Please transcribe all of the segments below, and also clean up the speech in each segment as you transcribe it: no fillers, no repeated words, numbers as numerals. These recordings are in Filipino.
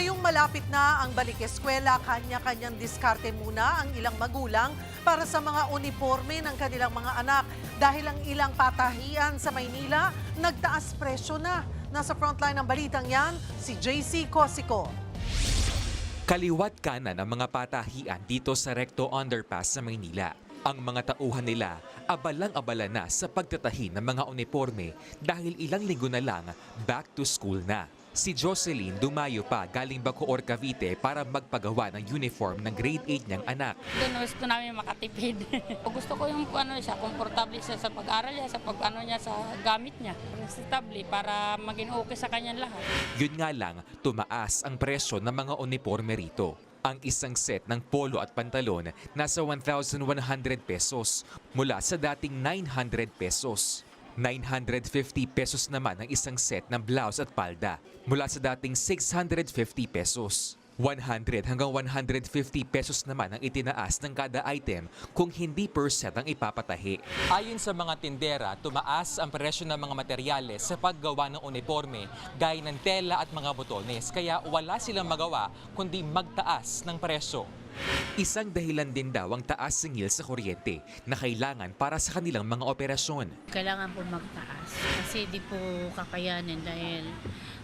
Ngayong malapit na ang balik eskwela, kanya-kanyang diskarte muna ang ilang magulang para sa mga uniforme ng kanilang mga anak. Dahil ang ilang patahian sa Maynila, nagtaas presyo na. Nasa frontline ng balitang yan, si JC Cosico. Kaliwat kanan ang mga patahian dito sa Recto Underpass sa Maynila. Ang mga tauhan nila abalang-abala na sa pagtatahi ng mga uniforme dahil ilang linggo na lang back to school na. Si Jocelyn dumayo pa galing Bacoor, Cavite para magpagawa ng uniform ng grade 8 niyang anak. Doon gusto namin makatipid. Gusto ko yung siya, komportable siya sa pag-aral niya, sa niya sa gamit niya. Stable para maging okay sa kanyang lahat. Yun nga lang, tumaas ang presyo ng mga uniforme rito. Ang isang set ng polo at pantalon nasa 1,100 pesos mula sa dating 900 pesos. 950 pesos naman ang isang set ng blouse at palda mula sa dating 650 pesos. 100 hanggang 150 pesos naman ang itinaas ng kada item kung hindi per set ang ipapatahi. Ayon sa mga tindera, tumaas ang presyo ng mga materyales sa paggawa ng uniforme gaya ng tela at mga botones kaya wala silang magawa kundi magtaas ng presyo. Isang dahilan din daw ang taas singil sa kuryente na kailangan para sa kanilang mga operasyon. Kailangan po magtaas kasi di po kakayanin dahil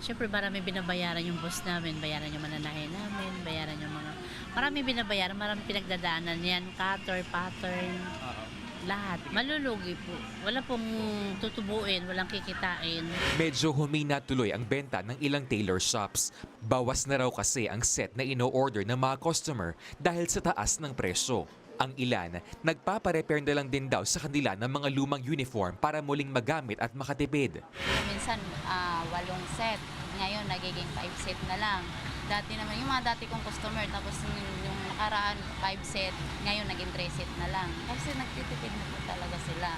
syempre marami binabayaran yung boss namin, bayaran yung mananahe namin, bayaran yung mga marami binabayaran, marami pinagdadaanan yan, cutter, pattern, lahat. Malulugi po. Wala pong tutubuin, walang kikitain. Medyo humina tuloy ang benta ng ilang tailor shops. Bawas na raw kasi ang set na ino-order ng mga customer dahil sa taas ng presyo. Ang ilan, nagpapa-repair na lang din daw sa kanila ng mga lumang uniform para muling magamit at makatipid. Minsan 8 set, ngayon nagiging 5 set na lang. Dati naman, yung mga dati kong customer, tapos yung nakaraan 5 set, ngayon naging 3 set na lang. Kasi nagtitipid na po talaga sila.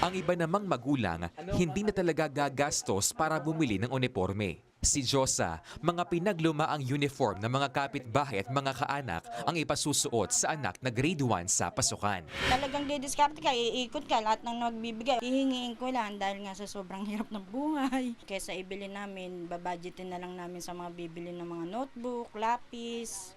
Ang iba namang magulang, hindi na talaga gagastos para bumili ng uniforme. Si Josa, mga pinaglumaang uniform ng mga kapitbahay at mga kaanak ang ipasusuot sa anak na grade 1 sa pasukan. Talagang didiskarte ka, iikot ka, lahat ng nagbibigay. Hihingiin ko lang dahil nga sa sobrang hirap ng buhay. Kesa ibili namin, babudgetin na lang namin sa mga bibili ng mga notebook, lapis,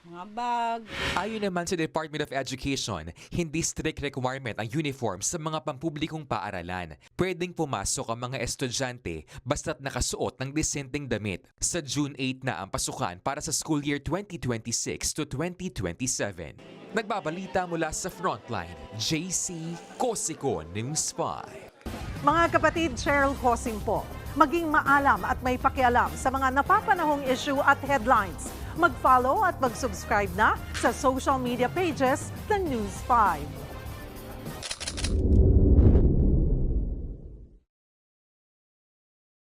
mga bag. Ayon naman sa Department of Education, hindi strict requirement ang uniform sa mga pampublikong paaralan. Pwedeng pumasok ang mga estudyante basta't nakasuot ng disenteng damit. Sa June 8 na ang pasukan para sa school year 2026 to 2027. Nagbabalita mula sa Frontline, JC Cosico, News 5. Mga kapatid, Cheryl Cosing po. Maging maalam at may pakialam sa mga napapanahong issue at headlines. Mag-follow at mag-subscribe na sa social media pages ng News 5.